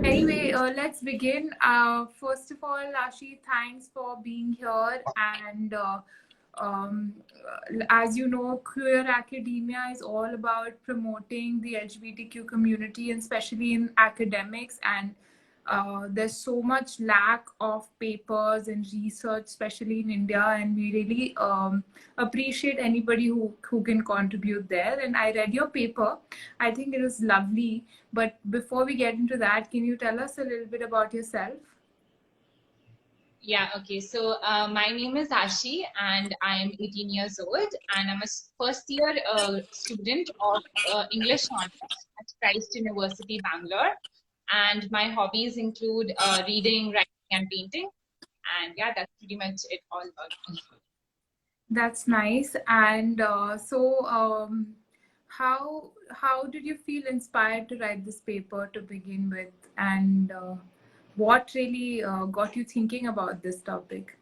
Anyway, let's begin. First of all, Aashi, thanks for being here. And um, as you know, queer academia is all about promoting the LGBTQ community, and especially in academics. And there's so much lack of papers and research, especially in India. And we really appreciate anybody who can contribute there. And I read your paper. I think it was lovely. But before we get into that, can you tell us a little bit about yourself? Yeah, okay. So my name is Aashi and I'm 18 years old and I'm a first year student of English honors at Christ University, Bangalore. And my hobbies include reading, writing, and painting. And yeah, that's pretty much it all about me. That's nice. And how did you feel inspired to write this paper to begin with? And what really got you thinking about this topic?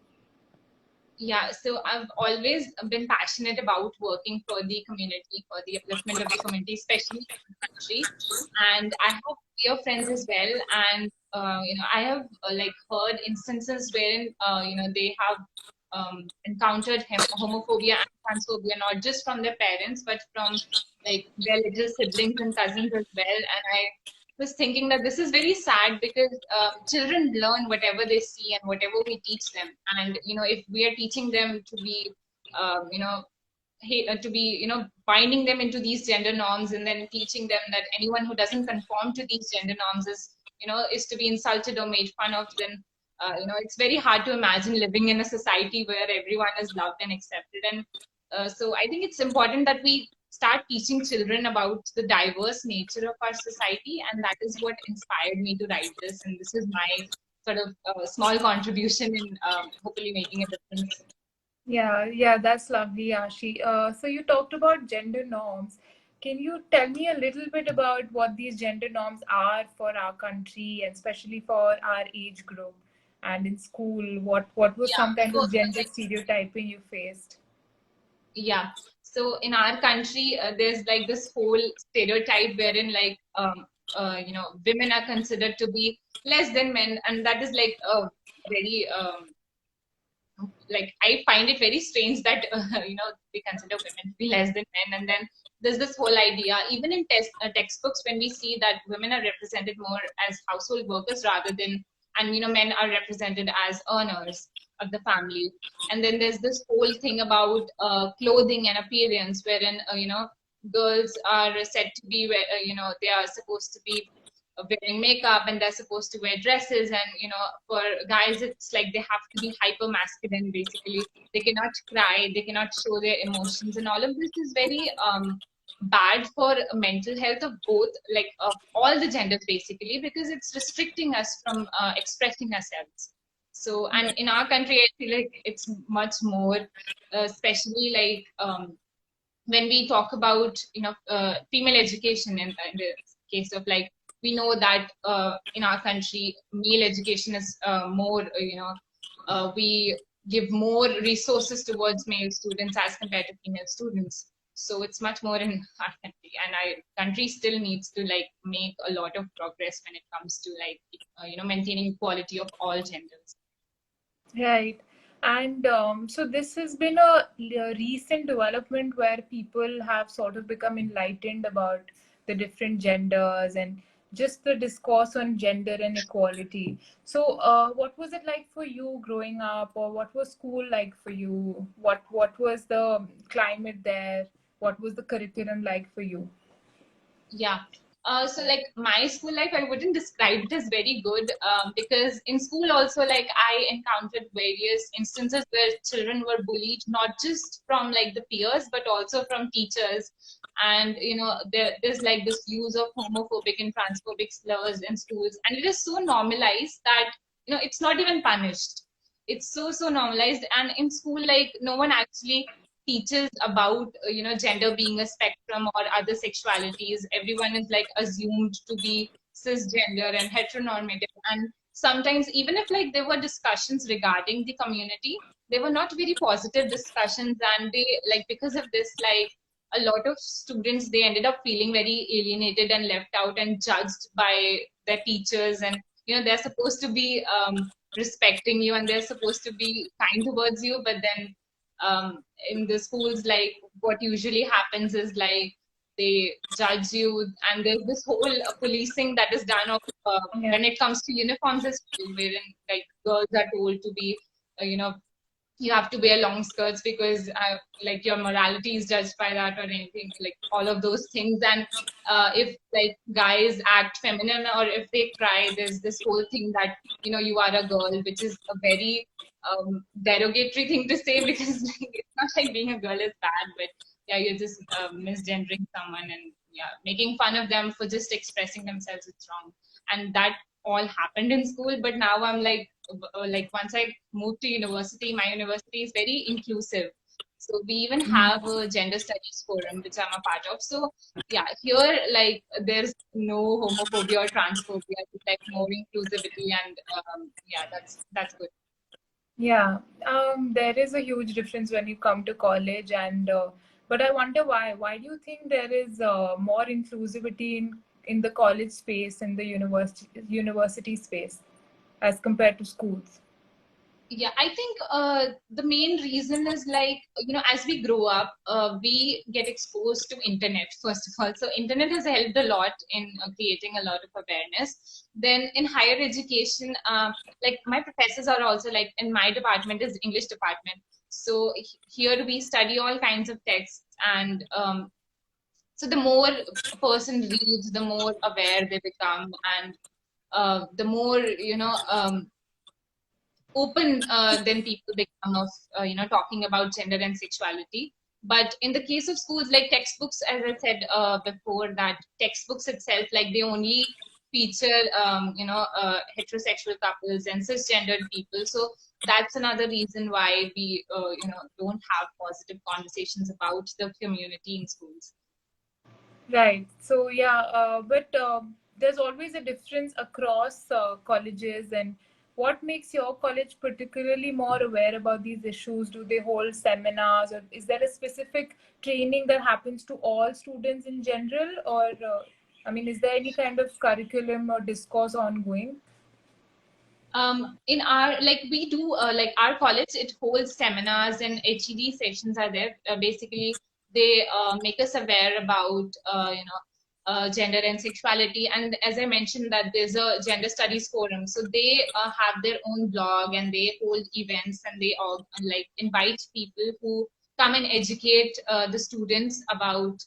Yeah, so I've always been passionate about working for the community, for the upliftment of the community, especially in the country. And I have queer friends as well, and I have like heard instances wherein they have encountered homophobia and transphobia, not just from their parents, but from like their little siblings and cousins as well. And I was thinking that this is very sad because children learn whatever they see and whatever we teach them. And if we are teaching them to be, you know, to be, binding them into these gender norms, and then teaching them that anyone who doesn't conform to these gender norms is to be insulted or made fun of, then it's very hard to imagine living in a society where everyone is loved and accepted. And so I think it's important that we start teaching children about the diverse nature of our society, and that is what inspired me to write this. And this is my sort of small contribution in hopefully making a difference. Yeah, that's lovely, Ashi. So you talked about gender norms. Can you tell me a little bit about what these gender norms are for our country and especially for our age group? And in school, what was Yeah. some kind So of gender stereotyping you faced? yeah. So in our country, there's like this whole stereotype wherein women are considered to be less than men, and that is like a very like I find it very strange that we consider women to be less than men, and then there's this whole idea even in textbooks when we see that women are represented more as household workers rather than, and men are represented as earners of the family. And then there's this whole thing about clothing and appearance wherein girls are said to be where they are supposed to be wearing makeup and they're supposed to wear dresses, and for guys it's like they have to be hyper masculine. Basically they cannot cry, they cannot show their emotions, and all of this is very bad for mental health of both, like of all the genders basically, because it's restricting us from expressing ourselves. So, and in our country I feel like it's much more especially like when we talk about female education in the case of like, we know that in our country male education is more we give more resources towards male students as compared to female students. So it's much more in our country, and our country still needs to like make a lot of progress when it comes to like maintaining equality of all genders. Right. And so this has been a recent development where people have sort of become enlightened about the different genders and just the discourse on gender and equality. So, what was it like for you growing up, or what was school like for you? What was the climate there? What was the curriculum like for you? Yeah. So like my school life, I wouldn't describe it as very good because in school also like I encountered various instances where children were bullied, not just from like the peers, but also from teachers. And there's like this use of homophobic and transphobic slurs in schools, and it is so normalized that it's not even punished. It's so normalized, and in school like no one actually teaches about gender being a spectrum or other sexualities. Everyone is like assumed to be cisgender and heteronormative, and sometimes even if like there were discussions regarding the community, they were not very positive discussions, and they like because of this like a lot of students, they ended up feeling very alienated and left out and judged by their teachers. And they're supposed to be respecting you and they're supposed to be kind towards you, but then in the schools, like what usually happens is like they judge you, and there's this whole policing that is done of Yeah. when it comes to uniforms as well, wherein like girls are told to be you have to wear long skirts because like your morality is judged by that, or anything like all of those things. And if like guys act feminine or if they cry, there's this whole thing that you are a girl, which is a very derogatory thing to say, because like, it's not like being a girl is bad, but yeah, you're just misgendering someone, and yeah, making fun of them for just expressing themselves, it's wrong. And that all happened in school. But now I'm like once I moved to university, my university is very inclusive. So we even have a gender studies forum, which I'm a part of. So yeah, here like there's no homophobia or transphobia. It's like more inclusivity, and yeah, that's good. Yeah, there is a huge difference when you come to college, and but I wonder why. Why do you think there is more inclusivity in the college space, in the university space, as compared to schools? Yeah, I think the main reason is like as we grow up, we get exposed to internet first of all. So internet has helped a lot in creating a lot of awareness. Then in higher education, like my professors are also like, in my department is English department, so here we study all kinds of texts. And so the more a person reads, the more aware they become, and the more open then people become of talking about gender and sexuality. But in the case of schools, like textbooks, as I said before, that textbooks itself, like they only feature heterosexual couples and cisgendered people. So that's another reason why we don't have positive conversations about the community in schools. Right. So yeah, but there's always a difference across colleges. And what makes your college particularly more aware about these issues? Do they hold seminars, or is there a specific training that happens to all students in general, or I mean, is there any kind of curriculum or discourse ongoing? In our, like we do like our college, it holds seminars and HED sessions are there. Basically they make us aware about gender and sexuality. And as I mentioned, that there's a gender studies forum, so they have their own blog, and they hold events, and they all like invite people who come and educate the students about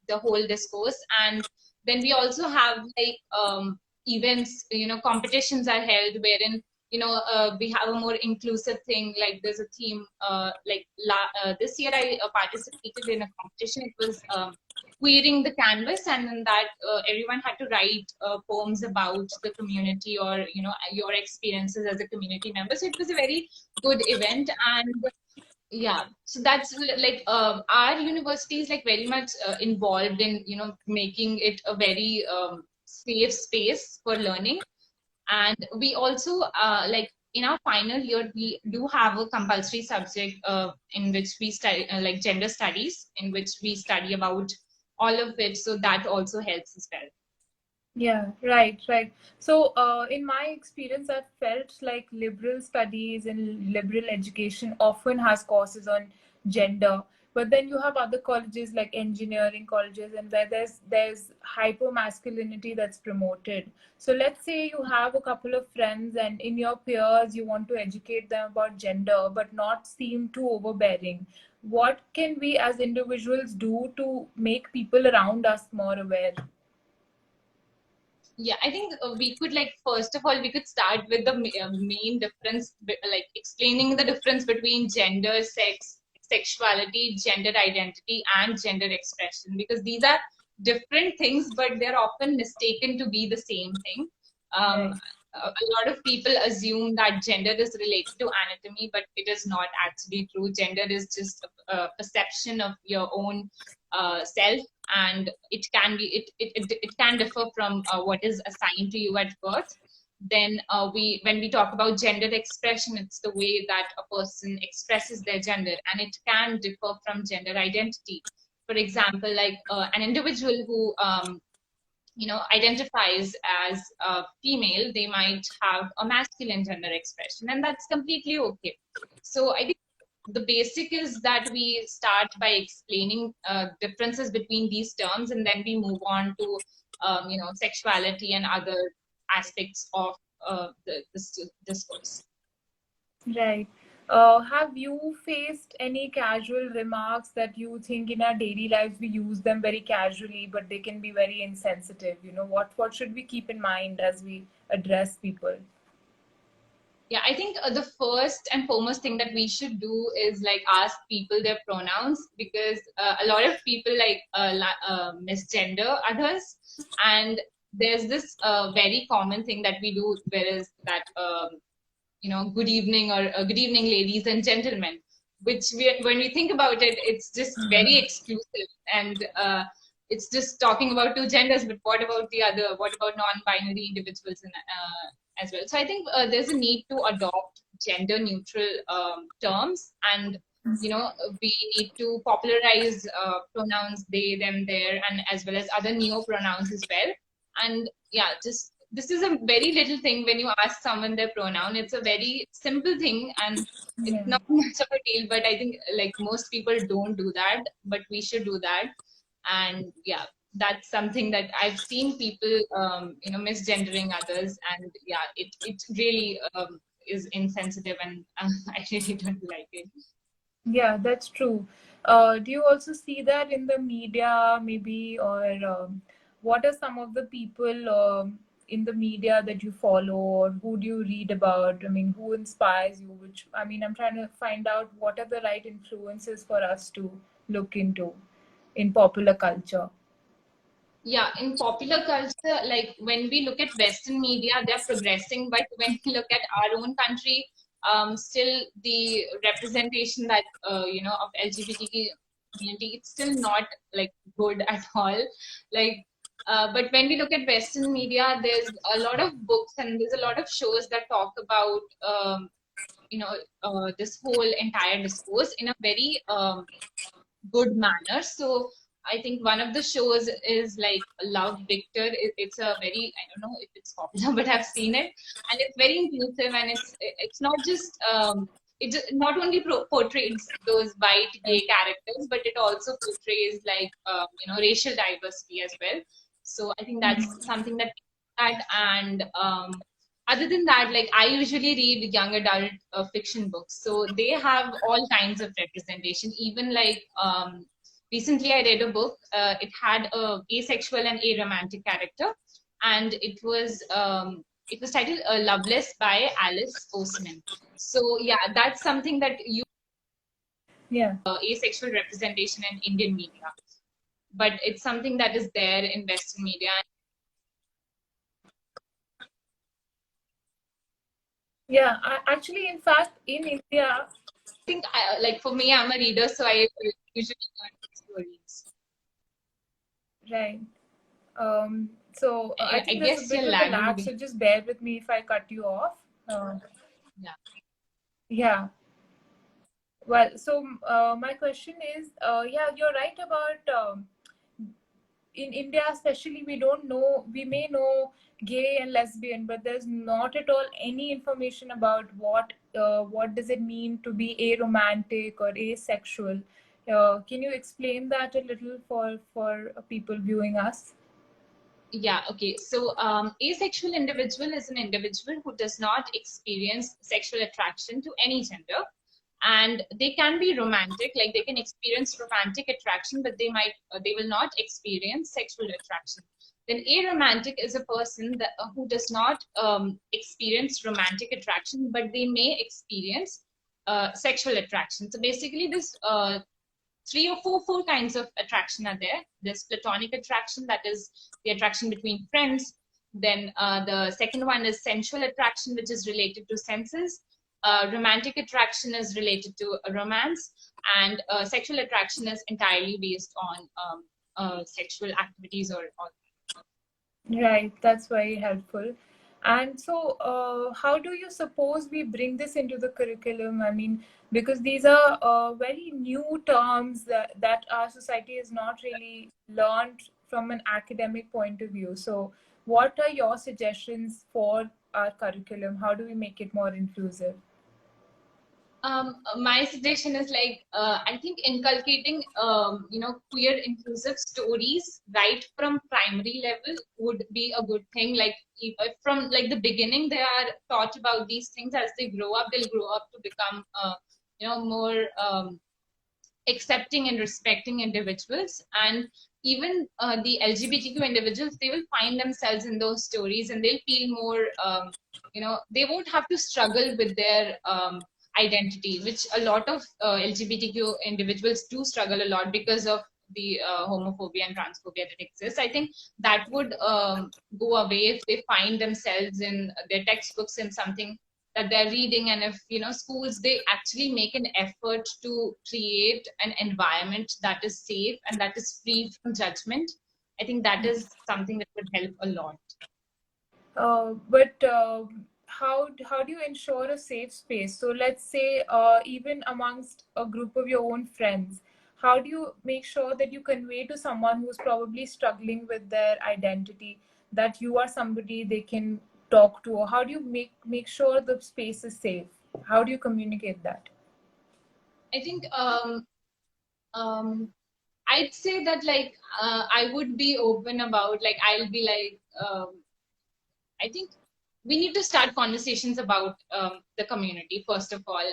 the whole discourse. And then we also have like events, competitions are held, wherein we have a more inclusive thing. Like there's a theme this year I participated in a competition. It was queering the canvas, and then that everyone had to write poems about the community, or your experiences as a community member. So it was a very good event. And yeah, so that's like our university is like very much involved in making it a very safe space for learning. And we also like in our final year, we do have a compulsory subject in which we study like gender studies, in which we study about all of it, so that also helps as well. Yeah, right, right. So, in my experience, I've felt like liberal studies and liberal education often has courses on gender, but then you have other colleges like engineering colleges, and where there's hyper masculinity that's promoted. So, let's say you have a couple of friends, and in your peers, you want to educate them about gender, but not seem too overbearing. What can we as individuals do to make people around us more aware? Yeah, I think we could, like, first of all, we could start with the main difference, like explaining the difference between gender, sex, sexuality, gender identity, and gender expression, because these are different things, but they're often mistaken to be the same thing. Um, Right. a lot of people assume that gender is related to anatomy, but it is not actually true. Gender is just a perception of your own self, and it can differ from what is assigned to you at birth. Then when we talk about gender expression, it's the way that a person expresses their gender, and it can differ from gender identity. For example, like an individual who identifies as female, they might have a masculine gender expression, and that's completely okay. So I think the basic is that we start by explaining differences between these terms, and then we move on to sexuality and other aspects of this discourse. Right. Have you faced any casual remarks that you think in our daily lives we use them very casually, but they can be very insensitive? What should we keep in mind as we address people? Yeah, I think the first and foremost thing that we should do is like ask people their pronouns, because a lot of people like misgender others, and there's this very common thing that we do, whereas that good evening, or good evening, ladies and gentlemen, which when we think about it, it's just very exclusive, and it's just talking about two genders, but what about the other? What about non-binary individuals as well? So I think there's a need to adopt gender neutral terms, and we need to popularize pronouns they, them, their, and as well as other neo pronouns as well. And yeah, just this is a very little thing. When you ask someone their pronoun, it's a very simple thing, and it's Yeah. not much of a deal, but I think like most people don't do that, but we should do that. And yeah, that's something that I've seen people misgendering others, and yeah, it really is insensitive, and I really don't like it. Yeah, that's true. Do you also see that in the media, maybe, or what are some of the people in the media that you follow, or who do you read about? I mean, who inspires you? I'm trying to find out what are the right influences for us to look into in popular culture. Yeah, in popular culture, like when we look at Western media, they're progressing, but when we look at our own country, still the representation that of LGBTQ community, it's still not like good at all. Like, but when we look at Western media, there's a lot of books and there's a lot of shows that talk about this whole entire discourse in a very good manner. So I think one of the shows is like Love Victor. It's a very, I don't know if it's popular, but I've seen it, and it's very inclusive, and it's not just not only portrays those white gay characters, but it also portrays like racial diversity as well. So I think that's something that and other than that, like I usually read young adult fiction books, so they have all kinds of representation. Even like recently I read a book, it had a asexual and aromantic character, and it was titled Loveless by Alice Oseman. So yeah, that's something that you Yeah. asexual representation in Indian media, but it's something that is there in Western media. Yeah. Actually, in fact, in India, I think like for me, I'm a reader, so I usually learn stories. right. I I think there's a guess you're bit of a lag, lagging. so just bear with me if I cut you off. Yeah. Yeah. Well, so my question is, yeah, you're right about in India, especially, we may know gay and lesbian, but there's not at all any information about what does it mean to be aromantic or asexual. Can you explain that a little for people viewing us? Yeah, okay. So, asexual individual is an individual who does not experience sexual attraction to any gender. And they can be romantic, like they can experience romantic attraction, but they will not experience sexual attraction. Then aromantic is a person that who does not experience romantic attraction, but they may experience sexual attraction. So basically, this three or four kinds of attraction are there. There's platonic attraction, that is the attraction between friends. Then the second one is sensual attraction, which is related to senses. Romantic attraction is related to romance, and sexual attraction is entirely based on sexual activities or Right, that's very helpful. And so, how do you suppose we bring this into the curriculum? I mean, because these are very new terms that our society has not really learned from an academic point of view. So, what are your suggestions for our curriculum? How do we make it more inclusive? My suggestion is like I think inculcating queer inclusive stories right from primary level would be a good thing. Like if from like the beginning they are taught about these things, as they grow up, they'll grow up to become more accepting and respecting individuals. And even the LGBTQ individuals, they will find themselves in those stories, and they'll feel more they won't have to struggle with their identity, which a lot of LGBTQ individuals do struggle a lot because of the homophobia and transphobia that exists. I think that would go away if they find themselves in their textbooks in something that they're reading. And if schools, they actually make an effort to create an environment that is safe and that is free from judgment, I think that is something that would help a lot. But how do you ensure a safe space? So let's say even amongst a group of your own friends, how do you make sure that you convey to someone who's probably struggling with their identity that you are somebody they can talk to? Or how do you make sure the space is safe? How do you communicate that? I think um, I'd say that like I would be open about, like I'll be like I think we need to start conversations about the community first of all.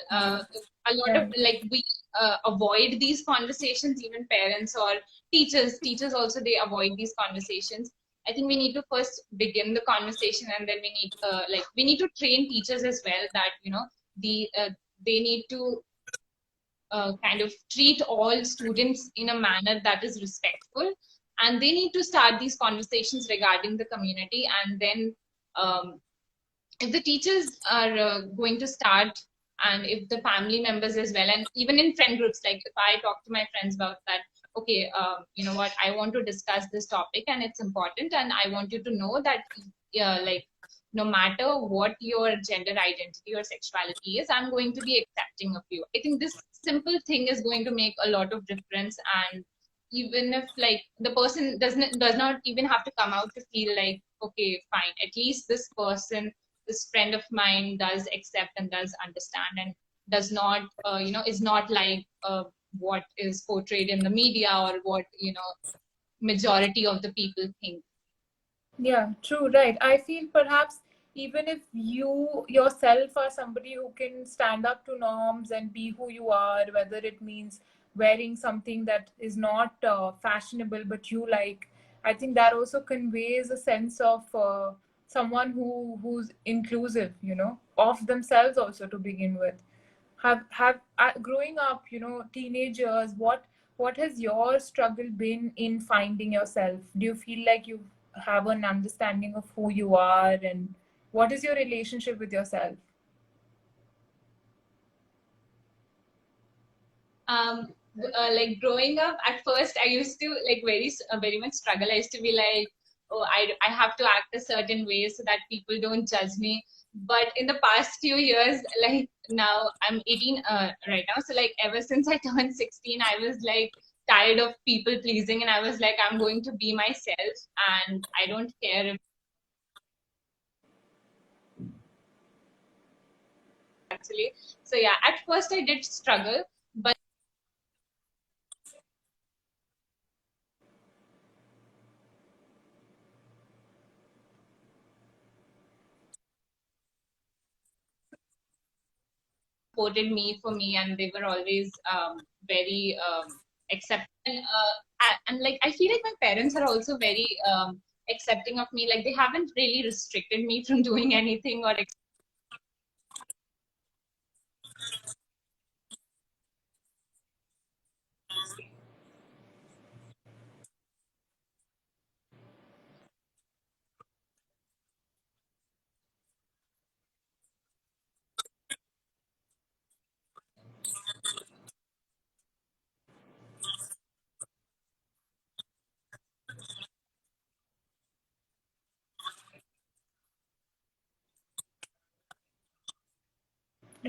A lot of Yeah. like we avoid these conversations, even parents or teachers. Teachers also, they avoid these conversations. I think we need to first begin the conversation, and then we need to train teachers as well that they need to kind of treat all students in a manner that is respectful, and they need to start these conversations regarding the community. And then um, if the teachers are going to start, and if the family members as well, and even in friend groups, like if I talk to my friends about that, okay, you know what, I want to discuss this topic and it's important, and I want you to know that like no matter what your gender identity or sexuality is, I'm going to be accepting of you. I think this simple thing is going to make a lot of difference. And even if like the person does not even have to come out to feel like, okay, fine, at least this person, this friend of mine does accept and does understand, and does not is not like what is portrayed in the media, or what majority of the people think. Yeah, true, right. I feel perhaps even if you yourself are somebody who can stand up to norms and be who you are, whether it means wearing something that is not fashionable but you like, I think that also conveys a sense of someone who's inclusive, of themselves also to begin with. Have growing up, teenagers, what has your struggle been in finding yourself? Do you feel like you have an understanding of who you are, and what is your relationship with yourself? um like growing up, at first I used to like very much struggle. I used to be like, oh, I have to act a certain way so that people don't judge me. But in the past few years, like now I'm 18 right now, so like ever since I turned 16, I was like tired of people pleasing, and I was like, I'm going to be myself, and I don't care if actually. So yeah, at first I did struggle, but supported me for me, and they were always very accepting. And like I feel like my parents are also very accepting of me. Like they haven't really restricted me from doing anything, or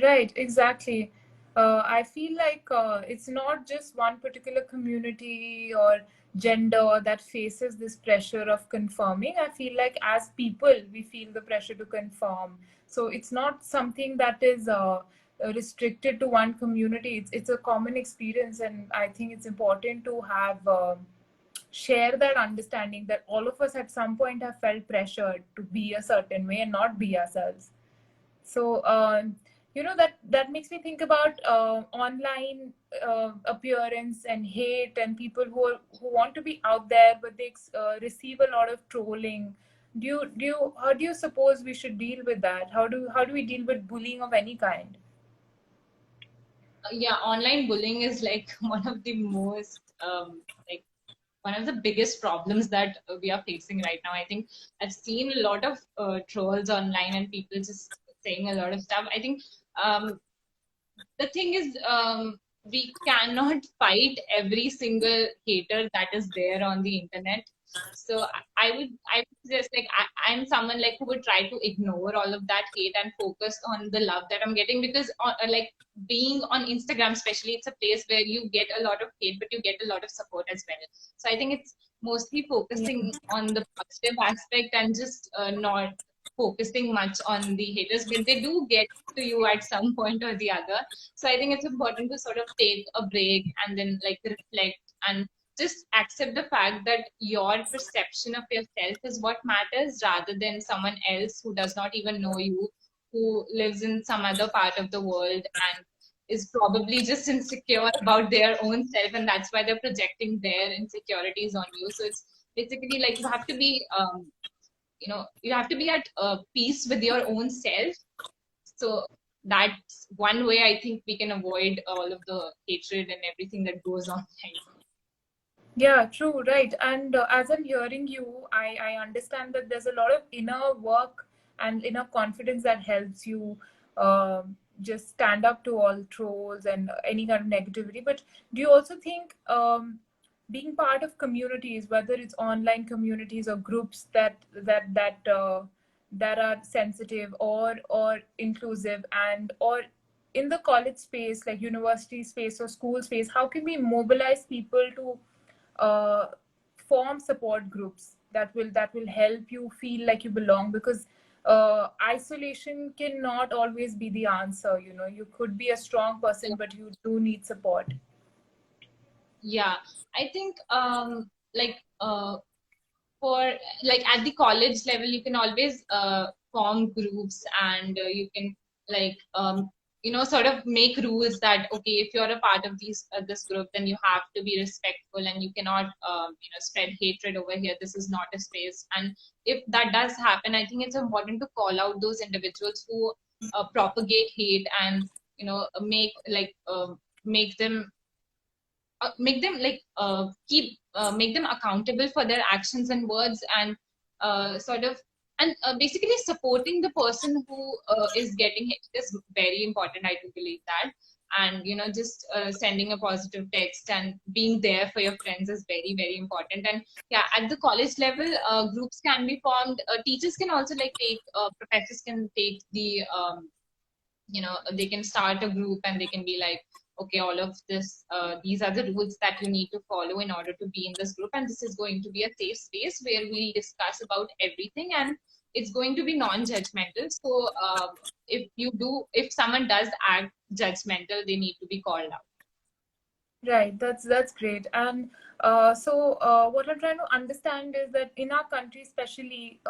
Right, exactly. I feel like it's not just one particular community or gender that faces this pressure of conforming. I feel like as people, we feel the pressure to conform. So it's not something that is restricted to one community. It's a common experience, and I think it's important to have share that understanding that all of us at some point have felt pressured to be a certain way and not be ourselves. So that makes me think about online appearance and hate and people who want to be out there, but they receive a lot of trolling. How do you suppose we should deal with that? How do we deal with bullying of any kind? Yeah, online bullying is like one of the most like one of the biggest problems that we are facing right now. I think I've seen a lot of trolls online and people just saying a lot of stuff. I think um, the thing is, we cannot fight every single hater that is there on the internet. So I would suggest, like, I'm someone like who would try to ignore all of that hate and focus on the love that I'm getting, because like being on Instagram especially, it's a place where you get a lot of hate but you get a lot of support as well. So I think it's mostly Yeah. focusing on the positive aspect and just not focusing much on the haters, but they do get to you at some point or the other. So I think it's important to sort of take a break and then like reflect and just accept the fact that your perception of yourself is what matters, rather than someone else who does not even know you, who lives in some other part of the world and is probably just insecure about their own self, and that's why they're projecting their insecurities on you. So it's basically like you have to be you have to be at peace with your own self. So that's one way I think we can avoid all of the hatred and everything that goes on. Yeah, true, right. And as I'm hearing you, I understand that there's a lot of inner work and inner confidence that helps you just stand up to all trolls and any kind of negativity. But do you also think being part of communities, whether it's online communities or groups that are sensitive or inclusive, and or in the college space, like university space or school space, how can we mobilize people to uh, form support groups that will help you feel like you belong? Because isolation cannot always be the answer. You could be a strong person, but you do need support. Yeah, I think like for like at the college level you can always form groups, and you can like sort of make rules that okay, if you're a part of this group, then you have to be respectful and you cannot spread hatred over here. This is not a space. And if that does happen, I think it's important to call out those individuals who propagate hate, and make them keep make them accountable for their actions and words, and sort of and basically supporting the person who is getting hit is very important. I do believe that. And just sending a positive text and being there for your friends is very very important. And yeah, at the college level, groups can be formed. Teachers can also like take professors can take the they can start a group and they can be like, okay, all of this these are the rules that you need to follow in order to be in this group, and this is going to be a safe space where we discuss about everything, and it's going to be non-judgmental. So if someone does act judgmental, they need to be called out. Right, that's great. And what I'm trying to understand is that in our country, especially,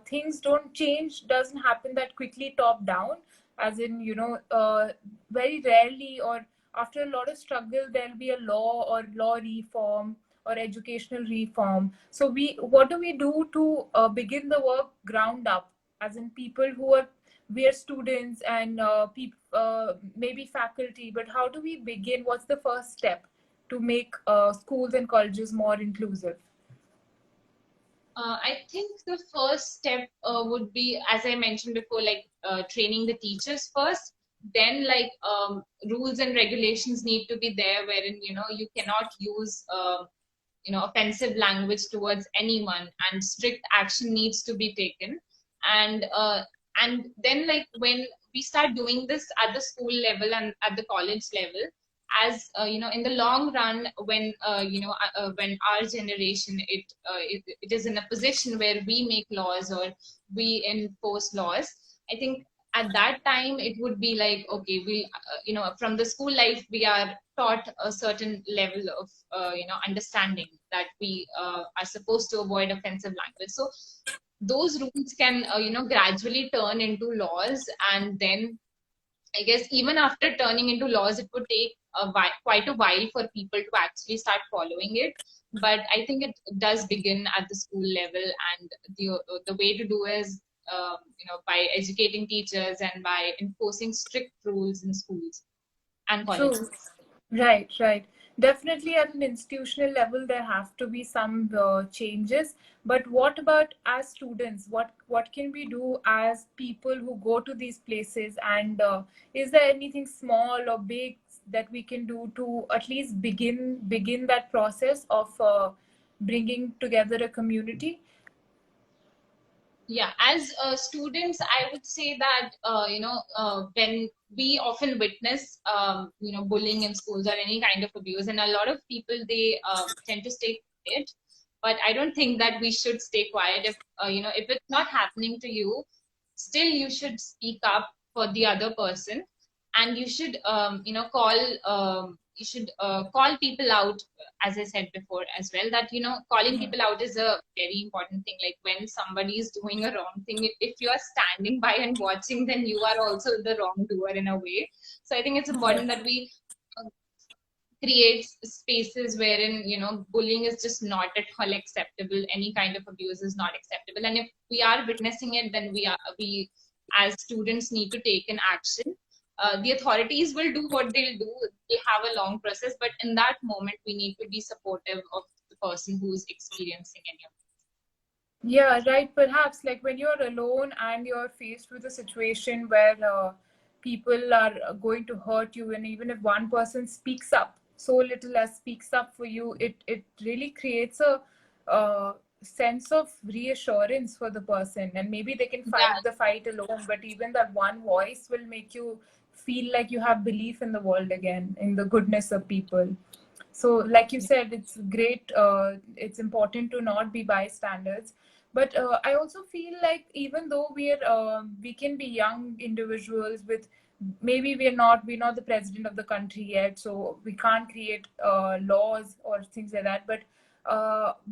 things don't change, doesn't happen that quickly top down. As in, very rarely or after a lot of struggle, there'll be a law or law reform or educational reform. So what do we do to begin the work ground up? As in, people who are we are students and maybe faculty, but how do we begin? What's the first step to make schools and colleges more inclusive? I think the first step would be, as I mentioned before, like training the teachers first. Then, like rules and regulations need to be there, wherein you cannot use offensive language towards anyone, and strict action needs to be taken. And then, like we start doing this at the school level and at the college level, as in the long run, when when our generation, it is in a position where we make laws or we enforce laws, I think at that time it would be like, okay, we from the school life we are taught a certain level of understanding that we are supposed to avoid offensive language. So those rules can gradually turn into laws, and then I guess even after turning into laws, it would take quite a while for people to actually start following it. But I think it does begin at the school level, and the way to do is by educating teachers and by enforcing strict rules in schools and True. colleges. Right, right. Definitely at an institutional level, there have to be some changes. But what about as students? What can we do as people who go to these places? And is there anything small or big that we can do to at least begin that process of bringing together a community? Yeah, as students, I would say that when we often witness bullying in schools or any kind of abuse, and a lot of people, they tend to stay quiet. But I don't think that we should stay quiet. If if it's not happening to you, still you should speak up for the other person, and you should call people out, as I said before as well, that calling Yeah. people out is a very important thing. Like when somebody is doing a wrong thing, if you are standing by and watching, then you are also the wrongdoer in a way. So I think it's important that we uh, create spaces wherein bullying is just not at all acceptable, any kind of abuse is not acceptable, and if we are witnessing it, then we as students need to take an action. The authorities will do what they'll do. They have a long process, but in that moment we need to be supportive of the person who's experiencing any of Yeah, right. Perhaps like when you're alone and you're faced with a situation where people are going to hurt you, and even if one person speaks up, so little as speaks up for you, it really creates a sense of reassurance for the person, and maybe they can yeah. fight the fight alone, but even that one voice will make you feel like you have belief in the world again, in the goodness of people. So like you said, it's great, it's important to not be bystanders. But I also feel like even though we can be young individuals with, maybe we're not the president of the country yet, so we can't create laws or things like that, but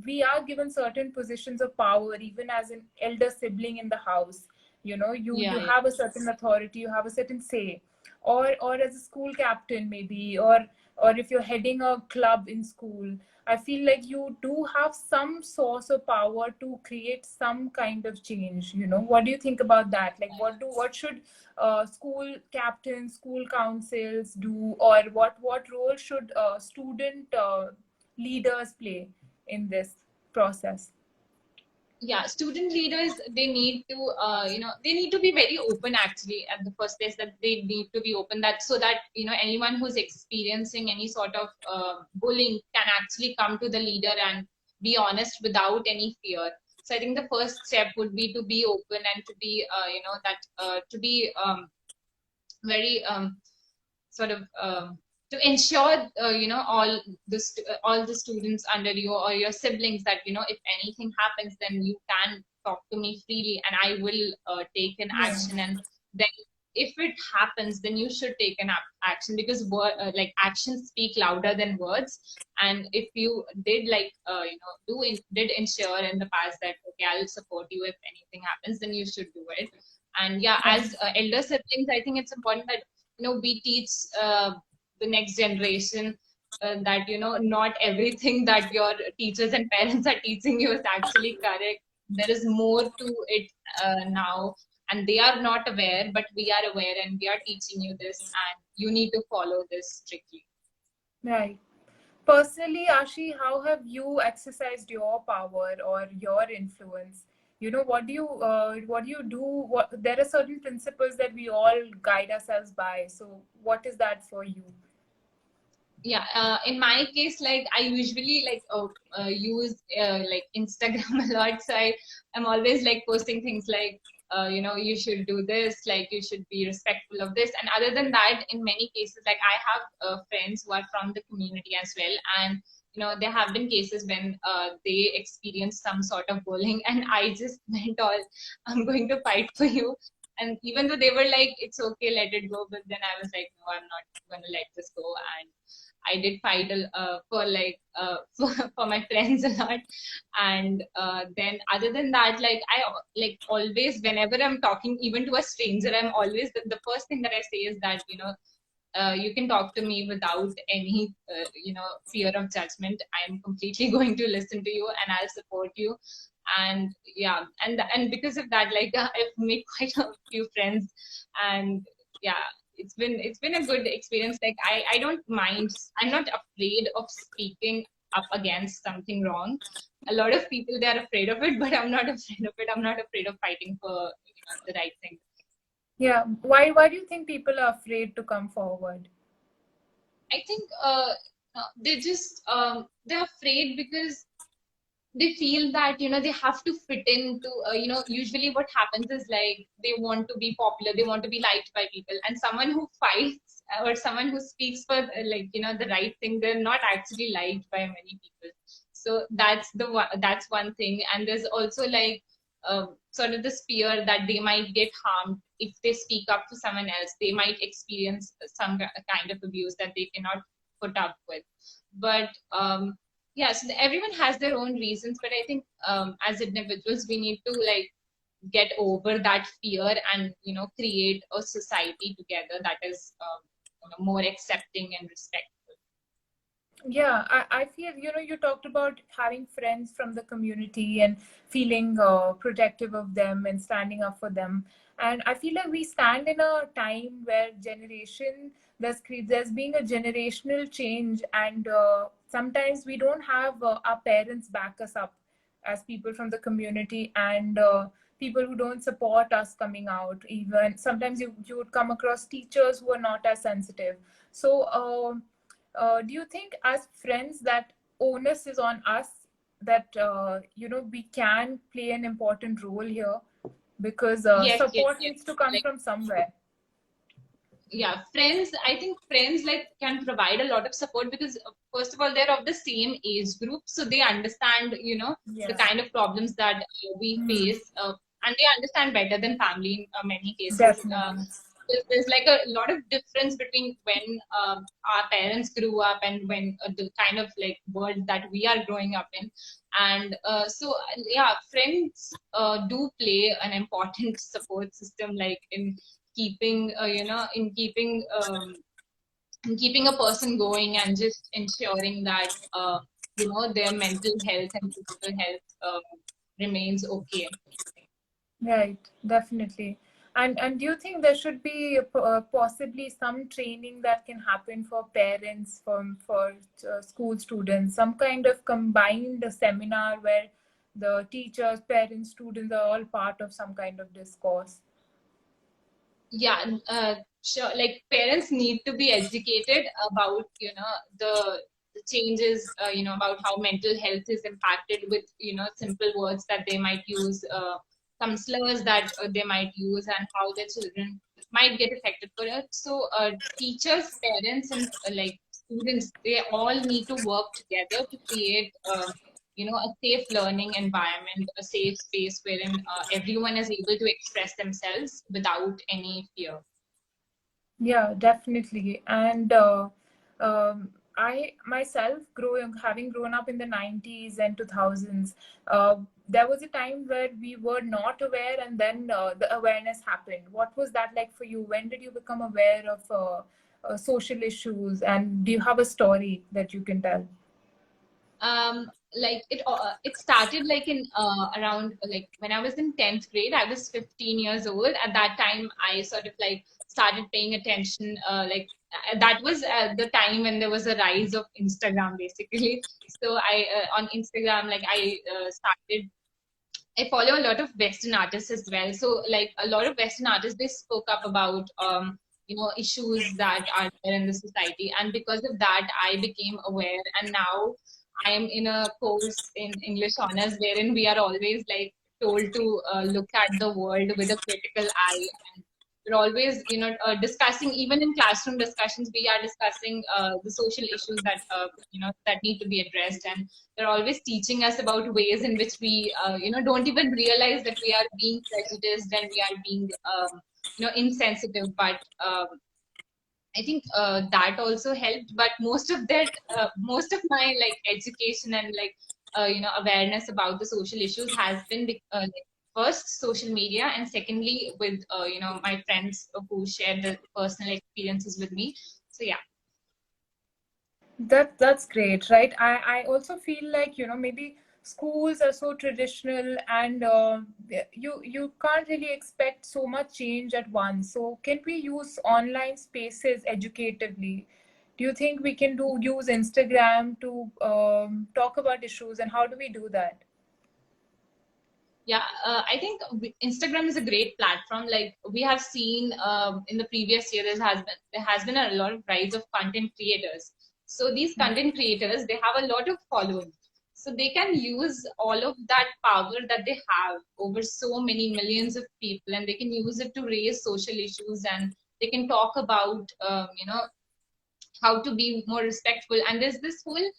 we are given certain positions of power even as an elder sibling in the house. You Yeah, yeah. have a certain authority, you have a certain say, or as a school captain maybe, or if you're heading a club in school, I feel like you do have some source of power to create some kind of change. What do you think about that? Like, what should school captains, school councils do, or what role should student leaders play in this process? Yeah, student leaders, they need to they need to be very open actually at the first place, that they need to be open, that so that anyone who's experiencing any sort of bullying can actually come to the leader and be honest without any fear. So I think the first step would be to be open and to be to be very sort of to ensure all the students under you or your siblings that if anything happens, then you can talk to me freely and I will take an Yeah. action. And then if it happens, then you should take an action, because like actions speak louder than words. And if you did did ensure in the past that okay, I'll support you if anything happens, then you should do it. And yeah, Yeah. as elder siblings, I think it's important that we teach the next generation that not everything that your teachers and parents are teaching you is actually correct. There is more to it now, and they are not aware, but we are aware, and we are teaching you this, and you need to follow this strictly. Right. Personally, Ashi, how have you exercised your power or your influence? What do you do? There are certain principles that we all guide ourselves by. So, what is that for you? Yeah, in my case, like I usually use like Instagram a lot, so I'm always like posting things like you should do this, like you should be respectful of this. And other than that, in many cases, like I have friends who are from the community as well, and there have been cases when they experienced some sort of bullying, and I just went all, I'm going to fight for you. And even though they were like, it's okay, let it go, but then I was like, no, I'm not going to let this go. And I did fight for like for my friends a lot. And then other than that, like I like always, whenever I'm talking even to a stranger, I'm always the first thing that I say is that you can talk to me without any fear of judgment. I'm completely going to listen to you and I'll support you. And yeah, and because of that, like I've made quite a few friends. And yeah, it's been a good experience. Like I don't mind, I'm not afraid of speaking up against something wrong. A lot of people, they're afraid of it, but I'm not afraid of it. I'm not afraid of fighting for the right thing. Yeah. Why do you think people are afraid to come forward? I think they just they're afraid because they feel that they have to fit into usually what happens is like they want to be popular, they want to be liked by people, and someone who fights or someone who speaks for the right thing, they're not actually liked by many people. So that's one thing. And there's also like sort of this fear that they might get harmed if they speak up for someone else. They might experience some kind of abuse that they cannot put up with. But yeah, so everyone has their own reasons, but I think as individuals we need to like get over that fear and create a society together that is more accepting and respectful. Yeah, I feel, you talked about having friends from the community and feeling protective of them and standing up for them. And I feel like we stand in a time where there's being a generational change, and sometimes we don't have our parents back us up as people from the community, and people who don't support us coming out. Even sometimes you would come across teachers who are not as sensitive. So do you think as friends that onus is on us, that we can play an important role here, because Yes, yes, support yes. needs to come Like, from somewhere? yeah, friends, I think friends like can provide a lot of support because first of all they're of the same age group, so they understand the Yeah. kind of problems that we Hmm. face, and they understand better than family in many cases. Definitely. There's like a lot of difference between when our parents grew up and when the kind of like world that we are growing up in. And so yeah, friends do play an important support system, like in keeping in keeping a person going, and just ensuring that their mental health and physical health remains okay. Right, definitely. And do you think there should be possibly some training that can happen for parents, for school students, some kind of combined seminar where the teachers, parents, students are all part of some kind of discourse? Yeah, sure. Like parents need to be educated about the changes, about how mental health is impacted with simple words that they might use, some slurs that they might use, and how their children might get affected for it. So teachers, parents, and like students, they all need to work together to create a safe learning environment, a safe space wherein everyone is able to express themselves without any fear. Yeah, definitely. And I myself, having grown up in the 90s and 2000s, there was a time where we were not aware, and then the awareness happened. What was that like for you? When did you become aware of social issues? And do you have a story that you can tell? Like it started like in around like when I was in 10th grade. I was 15 years old at that time. I sort of like started paying attention, that was the time when there was a rise of Instagram basically. So I on Instagram, like I follow a lot of Western artists as well. So like a lot of Western artists, they spoke up about issues that are there in the society, and because of that, I became aware. And now I am in a course in English honors wherein we are always like told to look at the world with a critical eye. And we're always, discussing, even in classroom discussions, we are discussing the social issues that, that need to be addressed. And they're always teaching us about ways in which we, don't even realize that we are being prejudiced and we are being, insensitive. But I think that also helped. But most of my like education and like awareness about the social issues has been like, first social media, and secondly with my friends who share the personal experiences with me. So yeah. That's great, right? I also feel like, maybe schools are so traditional, and you can't really expect so much change at once. So can we use online spaces educatively? Do you think we can use Instagram to talk about issues, and how do we do that? Yeah, I think Instagram is a great platform. Like we have seen in the previous year, there has been a lot of rise of content creators. So these content creators, they have a lot of following. So they can use all of that power that they have over so many millions of people, and they can use it to raise social issues, and they can talk about, how to be more respectful. And there's this whole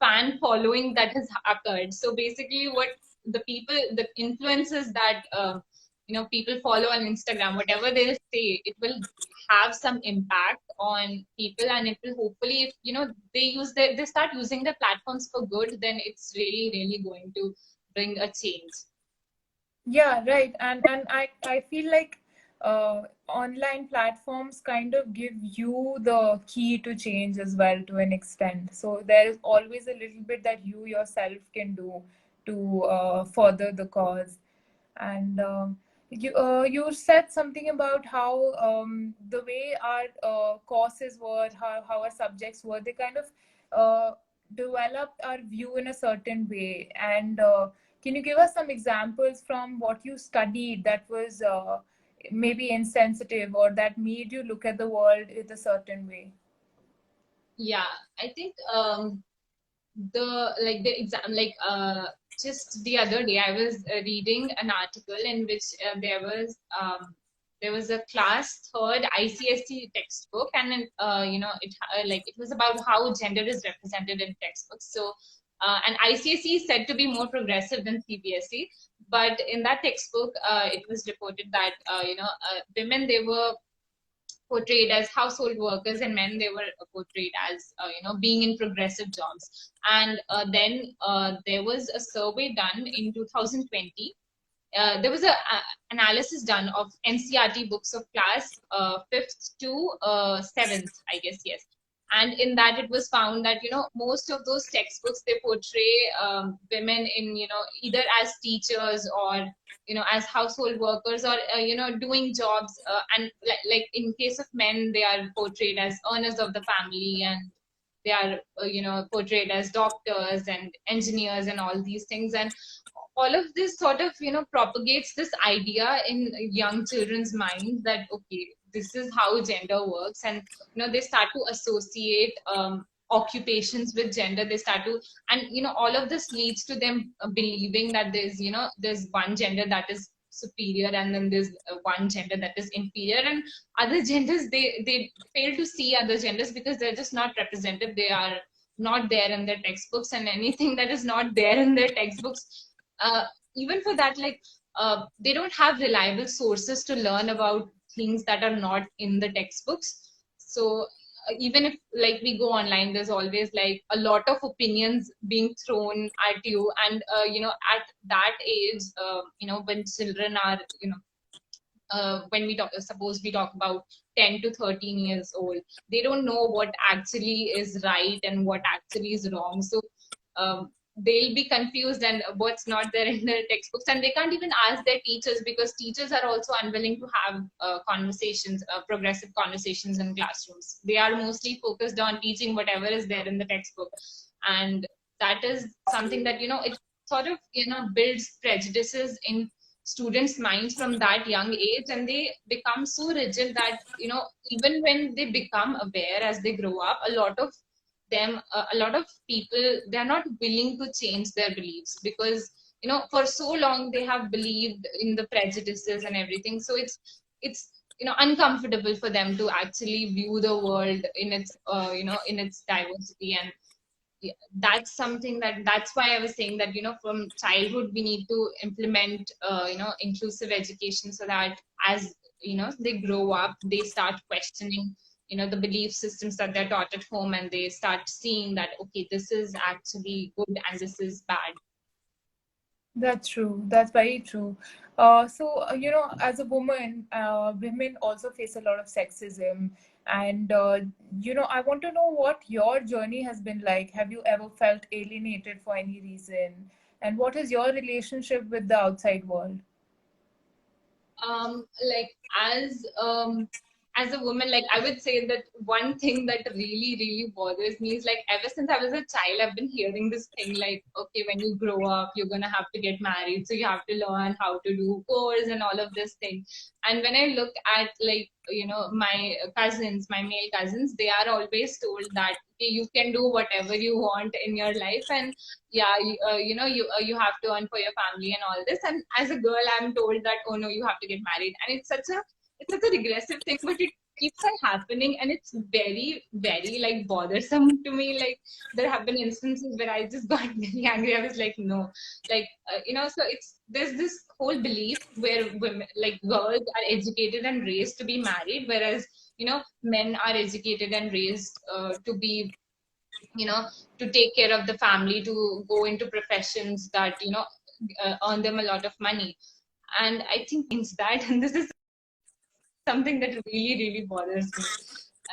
fan following that has occurred. So basically what the influences that people follow on Instagram, whatever they say, it will have some impact on people. And it will hopefully, if they start using the platforms for good, then it's really really going to bring a change. Yeah, right. And I feel like online platforms kind of give you the key to change as well, to an extent. So there is always a little bit that you yourself can do to further the cause. And you said something about how the way our courses were, how our subjects were, they kind of developed our view in a certain way. And can you give us some examples from what you studied that was maybe insensitive, or that made you look at the world in a certain way? Yeah, I think the exam, like just the other day I was reading an article in which there was a class third ICSE textbook, and then like it was about how gender is represented in textbooks. So and ICSE is said to be more progressive than CBSE, but in that textbook it was reported that women, they were portrayed as household workers, and men, they were portrayed as being in progressive jobs. And then there was a survey done in 2020. There was a analysis done of NCRT books of class 5th to 7th, I guess, yes. And in that it was found that most of those textbooks, they portray women in either as teachers, or as household workers, or doing jobs, and like in case of men, they are portrayed as earners of the family, and they are portrayed as doctors and engineers and all these things. And all of this sort of propagates this idea in young children's minds that okay, this is how gender works. And they start to associate occupations with gender. They start to, and all of this leads to them believing that there's one gender that is superior, and then there's one gender that is inferior, and other genders, they fail to see other genders because they're just not represented. They are not there in their textbooks, and anything that is not there in their textbooks, uh, even for that, like they don't have reliable sources to learn about things that are not in the textbooks. So even if like we go online, there's always like a lot of opinions being thrown at you. And at that age, when children are when we talk, suppose we talk about 10 to 13 years old, they don't know what actually is right and what actually is wrong. So they'll be confused and what's not there in their textbooks, and they can't even ask their teachers, because teachers are also unwilling to have conversations, progressive conversations in classrooms. They are mostly focused on teaching whatever is there in the textbook. And that is something that it sort of builds prejudices in students' minds from that young age, and they become so rigid that even when they become aware as they grow up, a lot of them, a lot of people, they're not willing to change their beliefs, because for so long they have believed in the prejudices and everything. So it's uncomfortable for them to actually view the world in its in its diversity. And yeah, that's something that's why I was saying that from childhood we need to implement inclusive education, so that as they grow up, they start questioning the belief systems that they're taught at home, and they start seeing that, okay, this is actually good and this is bad. That's true. That's very true. As a woman, women also face a lot of sexism. And, I want to know what your journey has been like. Have you ever felt alienated for any reason? And what is your relationship with the outside world? Like as a woman, like I would say that one thing that really really bothers me is, like, ever since I was a child, I've been hearing this thing like, okay, when you grow up you're gonna have to get married, so you have to learn how to do chores and all of this thing. And when I look at, like, my cousins, my male cousins, they are always told that, okay, you can do whatever you want in your life, and yeah, you have to earn for your family and all this. And as a girl, I'm told that, oh no, you have to get married. And it's such a regressive thing, but it keeps on happening, and it's very very like bothersome to me. Like, there have been instances where I just got very angry. I was like, no, like, so there's this whole belief where women, like girls, are educated and raised to be married, whereas men are educated and raised to be, you know to take care of the family, to go into professions that earn them a lot of money. And I think that, and this is something that really really bothers me.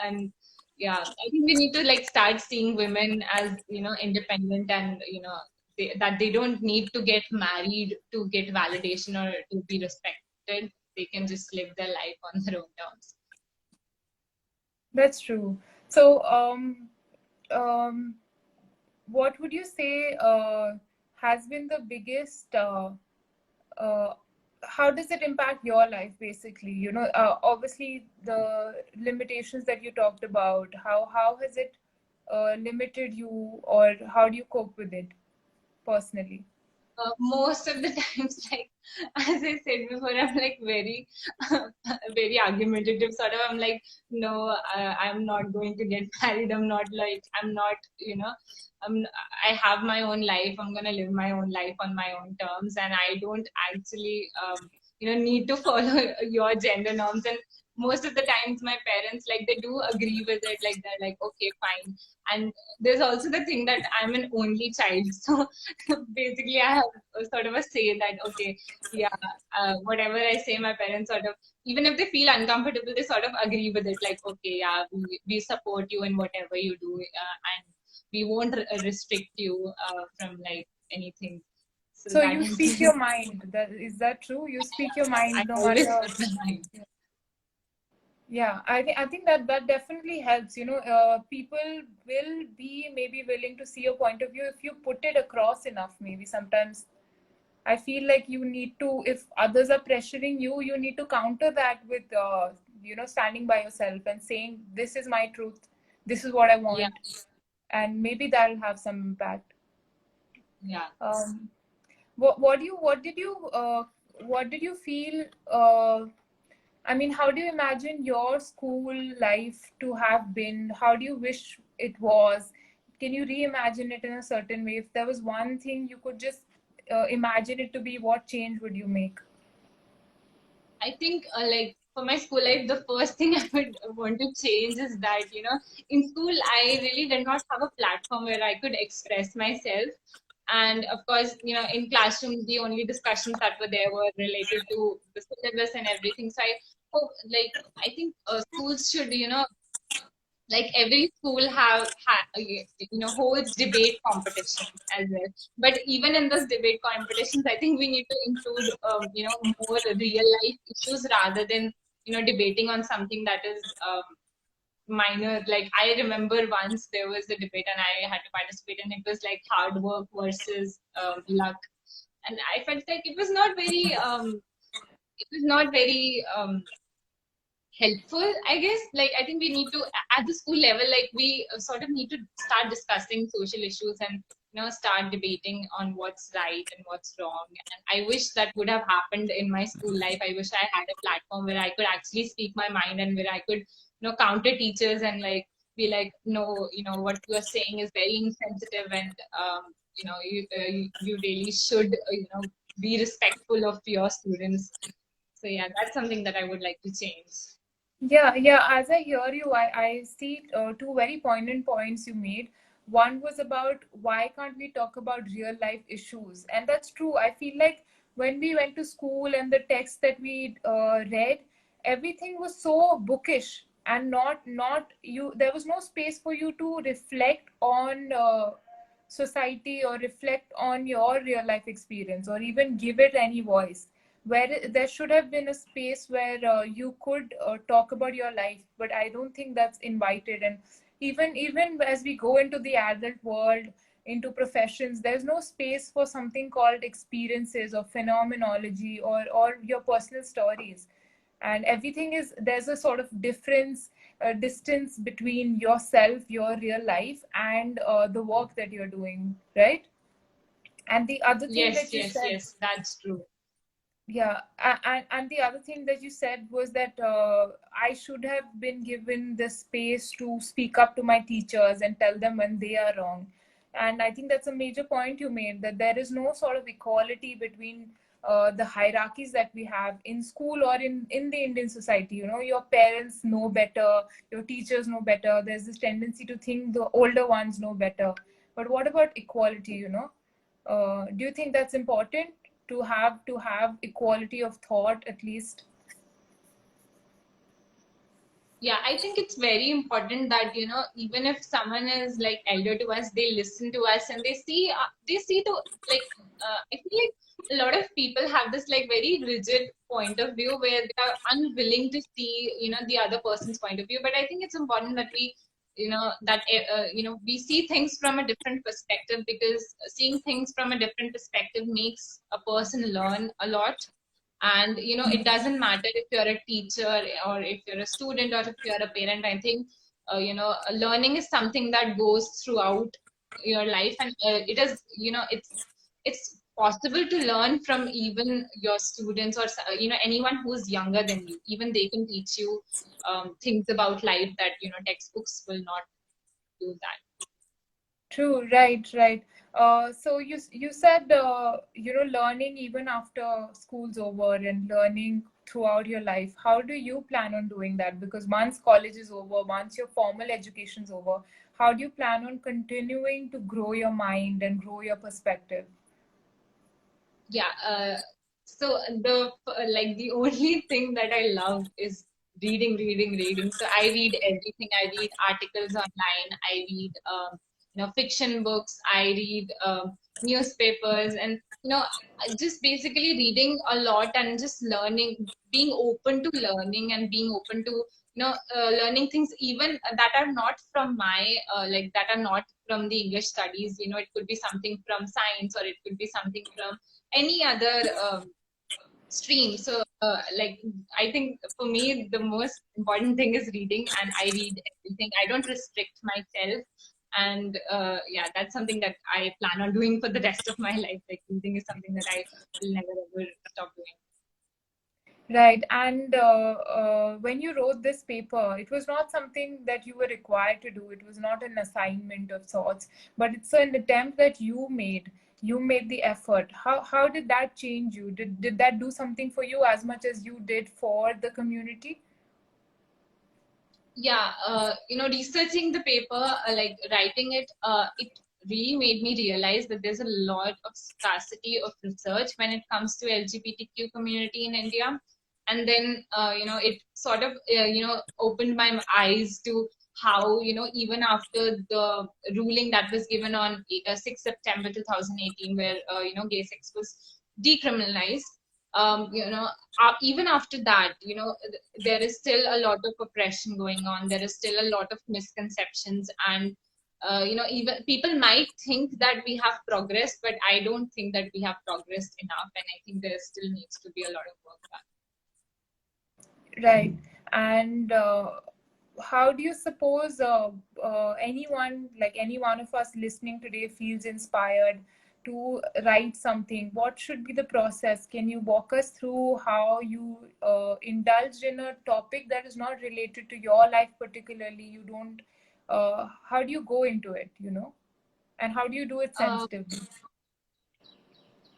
And yeah, I think we need to, like, start seeing women as independent, and that they don't need to get married to get validation or to be respected. They can just live their life on their own terms. That's true. So, um, what would you say has been the biggest uh, how does it impact your life, basically? Obviously the limitations that you talked about, how has it limited you, or how do you cope with it personally? Most of the times, like, as I said before, I'm like very very argumentative sort of. I'm like, no, I'm not going to get married. I'm not, I'm I have my own life. I'm gonna live my own life on my own terms, and I don't actually need to follow your gender norms. And most of the times my parents, like, they do agree with it, like they're like, okay, fine. And there's also the thing that I'm an only child, so basically I have sort of a say that, okay, yeah, whatever I say, my parents sort of, even if they feel uncomfortable, they sort of agree with it, like, okay, yeah, we support you in whatever you do, and we won't restrict you from, like, anything. So So that you has speak been, your mind, that is that true? You speak your I mind no always matter. put my mind. Yeah, I think that definitely helps. People will be maybe willing to see your point of view if you put it across enough. Maybe sometimes I feel like you need to, if others are pressuring you, you need to counter that with, standing by yourself and saying, this is my truth, this is what I Yeah, want. And maybe that'll have some impact. yeah. Um, what did you feel? I mean, how do you imagine your school life to have been? How do you wish it was? Can you reimagine it in a certain way? If there was one thing you could just imagine it to be, what change would you make? I think, like, for my school life, the first thing I would want to change is that, in school, I really did not have a platform where I could express myself. And of course, in classroom, the only discussions that were there were related to the syllabus and everything. So I hope, like, I think schools should, like, every school holds debate competitions as well. But even in those debate competitions, I think we need to include more real life issues, rather than debating on something that is minor. Like, I remember once there was a debate and I had to participate, and it was like hard work versus luck. And I felt like it was not very helpful, I guess. Like, I think we need to, at the school level, like, we sort of need to start discussing social issues, and start debating on what's right and what's wrong. And I wish that would have happened in my school life. I wish I had a platform where I could actually speak my mind, and where I could counter teachers and like be like, no, what you are saying is very insensitive, and you really should be respectful of your students. So yeah, that's something that I would like to change. Yeah, yeah. As I hear you, I see two very poignant points you made. One was about why can't we talk about real life issues? And that's true. I feel like when we went to school and the text that we read, everything was so bookish and not you. There was no space for you to reflect on society or reflect on your real life experience or even give it any voice, where there should have been a space where you could talk about your life, but I don't think that's invited. And even as we go into the adult world, into professions, there's no space for something called experiences or phenomenology or your personal stories. And everything is, there's a sort of difference, distance between yourself, your real life, and the work that you're doing, right? And the other thing Yes, that you yes, said, yes, that's true. yeah, and the other thing that you said was that I should have been given the space to speak up to my teachers and tell them when they are wrong. And I think that's a major point you made, that there is no sort of equality between the hierarchies that we have in school or in the Indian society. You know, your parents know better, your teachers know better. There's this tendency to think the older ones know better. But what about equality, you know? Do you think that's important to have equality of thought at least? Yeah, I think it's very important that even if someone is like elder to us, they listen to us, and they see the like I feel like a lot of people have this like very rigid point of view where they are unwilling to see the other person's point of view. But I think it's important that we see things from a different perspective, because seeing things from a different perspective makes a person learn a lot. And it doesn't matter if you're a teacher or if you're a student or if you're a parent. I think learning is something that goes throughout your life, and it is it's possible to learn from even your students, or anyone who's younger than you. Even they can teach you things about life that textbooks will not do that. True, right, right. So you said learning even after school's over and learning throughout your life. How do you plan on doing that? Because once college is over, once your formal education's over, how do you plan on continuing to grow your mind and grow your perspective? Yeah, so the only thing that I love is reading. So I read everything. I read articles online. I read fiction books. I read newspapers, and just basically reading a lot and just learning, being open to learning, and being open to learning things even that are not from my that are not from the English studies. It could be something from science, or it could be something from any other stream. So I think for me the most important thing is reading, and I read everything. I don't restrict myself. And yeah, that's something that I plan on doing for the rest of my life. Like, reading is something that I will never ever stop doing. Right. And when you wrote this paper, it was not something that you were required to do. It was not an assignment of sorts, but it's an attempt that you made. You made the effort. How did that change you? Did that do something for you as much as you did for the community? Yeah, researching the paper, like writing it, it really made me realize that there's a lot of scarcity of research when it comes to LGBTQ community in India. And then it sort of opened my eyes to how even after the ruling that was given on 6 September 2018, where gay sex was decriminalized. Even after that, there is still a lot of oppression going on. There is still a lot of misconceptions, and even people might think that we have progressed, but I don't think that we have progressed enough, and I think there still needs to be a lot of work done. Right. And how do you suppose anyone, like any one of us listening today, feels inspired to write something? What should be the process? Can you walk us through how you indulged in a topic that is not related to your life particularly? You don't. How do you go into it? You know, and how do you do it uh, sensitively?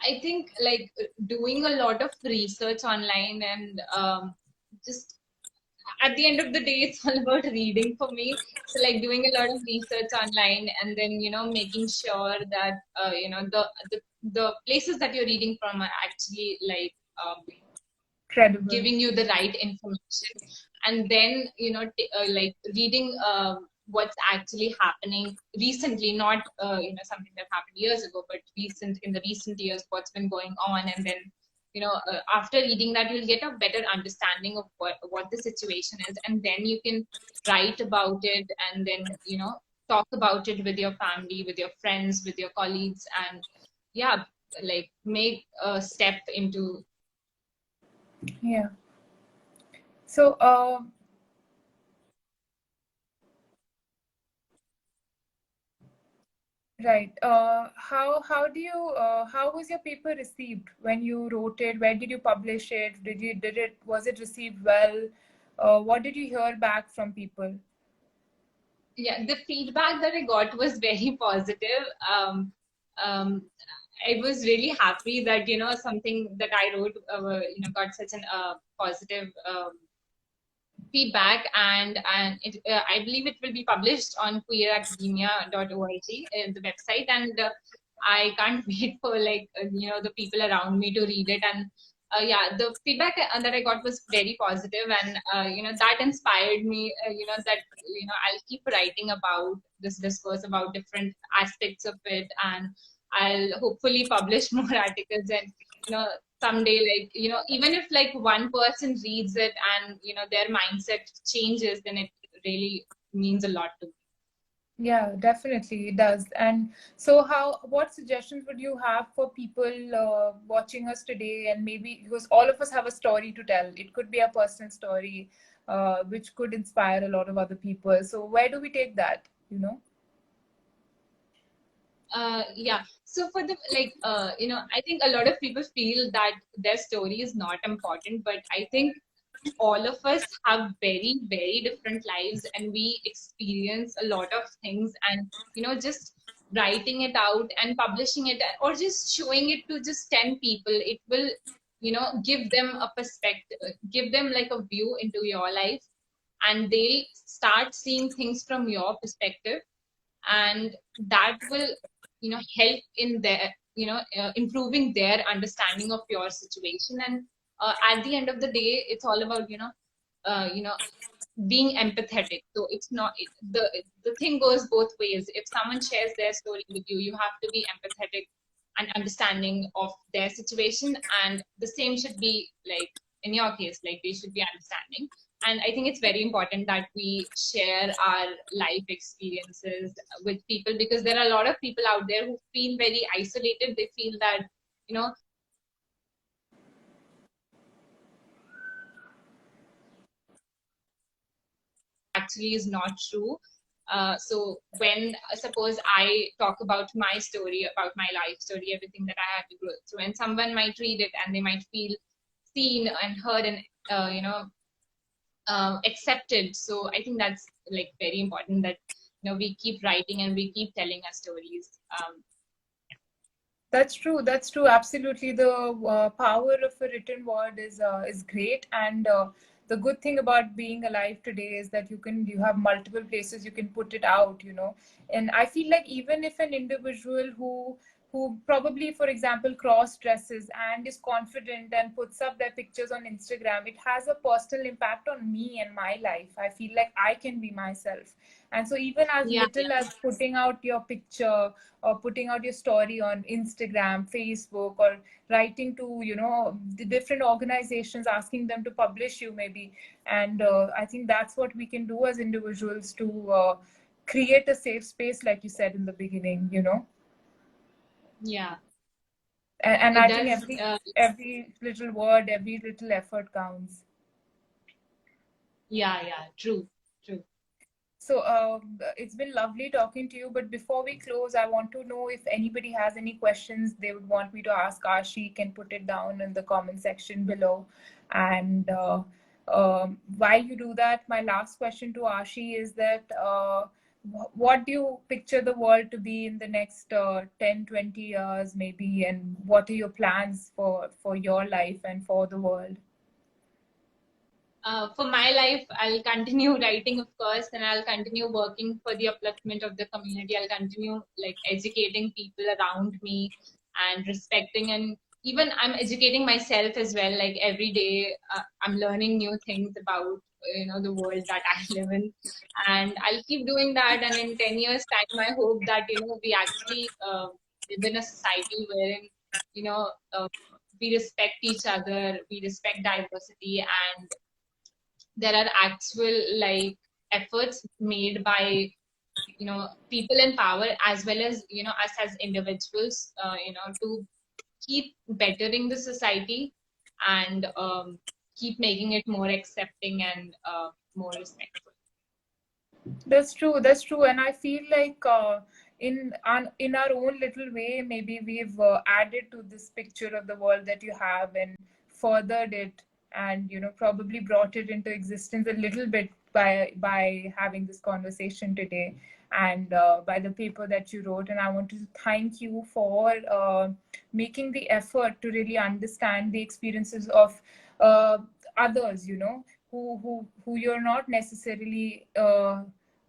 I think like doing a lot of research online and just at the end of the day, it's all about reading for me. So like doing a lot of research online and then, making sure that, the places that you're reading from are actually like, Credible. giving you the right information, and then like reading what's actually happening recently, not something that happened years ago, but in the recent years, what's been going on. And then after reading that, you'll get a better understanding of what the situation is, and then you can write about it, and then talk about it with your family, with your friends, with your colleagues, and yeah, like make a step into. Yeah. So, right. How do you how was your paper received when you wrote it? Where did you publish it? Did it was it received well? What did you hear back from people? Yeah, the feedback that I got was very positive. Um, I was really happy that something that I wrote got such an positive feedback, and I believe it will be published on queeracademia.org, the website, and I can't wait for like the people around me to read it. And yeah, the feedback that I got was very positive, and that inspired me, that I'll keep writing about this discourse, about different aspects of it, and I'll hopefully publish more articles. And someday, like even if like one person reads it and their mindset changes, then it really means a lot to me. Yeah, definitely it does. And so, what suggestions would you have for people watching us today? And maybe because all of us have a story to tell, it could be a personal story, which could inspire a lot of other people. So, where do we take that? You know? Yeah, so for the like I think a lot of people feel that their story is not important, but I think all of us have very, very different lives, and we experience a lot of things. And just writing it out and publishing it, or just showing it to just 10 people, it will give them a perspective, give them like a view into your life, and they'll start seeing things from your perspective, and that will help in their improving their understanding of your situation. And at the end of the day, it's all about uh, you know being empathetic. So it's not the thing goes both ways. If someone shares their story with you, you have to be empathetic and understanding of their situation, and the same should be like in your case, like they should be understanding. And I think it's very important that we share our life experiences with people, because there are a lot of people out there who feel very isolated. They feel that you know actually is not true. So when suppose I talk about my story, about my life story, everything that I had to go through, and someone might read it and they might feel seen and heard, and accepted. So I think that's like very important, that we keep writing and we keep telling our stories. That's true. That's true. Absolutely, the power of a written word is great, and the good thing about being alive today is that you have multiple places you can put it out. You know, and I feel like even if an individual who probably, for example, cross dresses and is confident and puts up their pictures on Instagram, it has a personal impact on me and my life. I feel like I can be myself, and so even as Yeah, little as putting out your picture or putting out your story on Instagram, Facebook, or writing to the different organizations, asking them to publish you maybe. And I think that's what we can do as individuals to create a safe space, like you said in the beginning. yeah, And it I think does. every little word, every little effort counts. Yeah, yeah, true. True. So it's been lovely talking to you. But before we close, I want to know if anybody has any questions they would want me to ask Aashi, can put it down in the comment section below. And while you do that, my last question to Aashi is that what do you picture the world to be in the next 10, 20 years maybe? And what are your plans for your life and for the world? For my life, I'll continue writing, of course, and I'll continue working for the upliftment of the community. I'll continue like educating people around me and respecting, and even I'm educating myself as well. Like every day, I'm learning new things about the world that I live in, and I'll keep doing that. And in 10 years' time, I hope that we actually live in a society wherein you know uh, we respect each other, we respect diversity, and there are actual like efforts made by people in power as well as us as individuals to keep bettering the society and keep making it more accepting and more respectful. That's true. That's true. And I feel like in our own little way, maybe we've added to this picture of the world that you have and furthered it, and probably brought it into existence a little bit by having this conversation today, and by the paper that you wrote. And I want to thank you for making the effort to really understand the experiences of others. Who you're not necessarily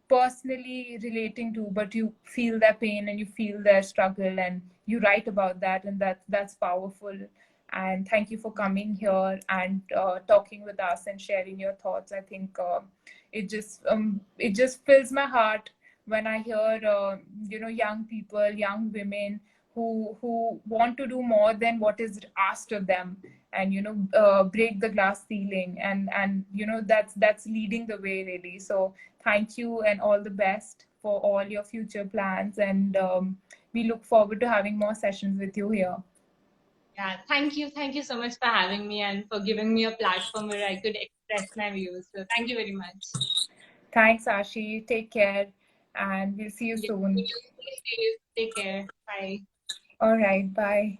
personally relating to, but you feel their pain and you feel their struggle and you write about that, and that's powerful. And thank you for coming here and talking with us and sharing your thoughts. I think it just fills my heart when I hear young people, young women who want to do more than what is asked of them, and break the glass ceiling, and that's leading the way really. So thank you and all the best for all your future plans, and we look forward to having more sessions with you here. Yeah, thank you so much for having me and for giving me a platform where I could express my views. So thank you very much. Thanks, Aashi. Take care, and we'll see you Yeah, soon. you stay safe. Take care. Bye. All right, bye.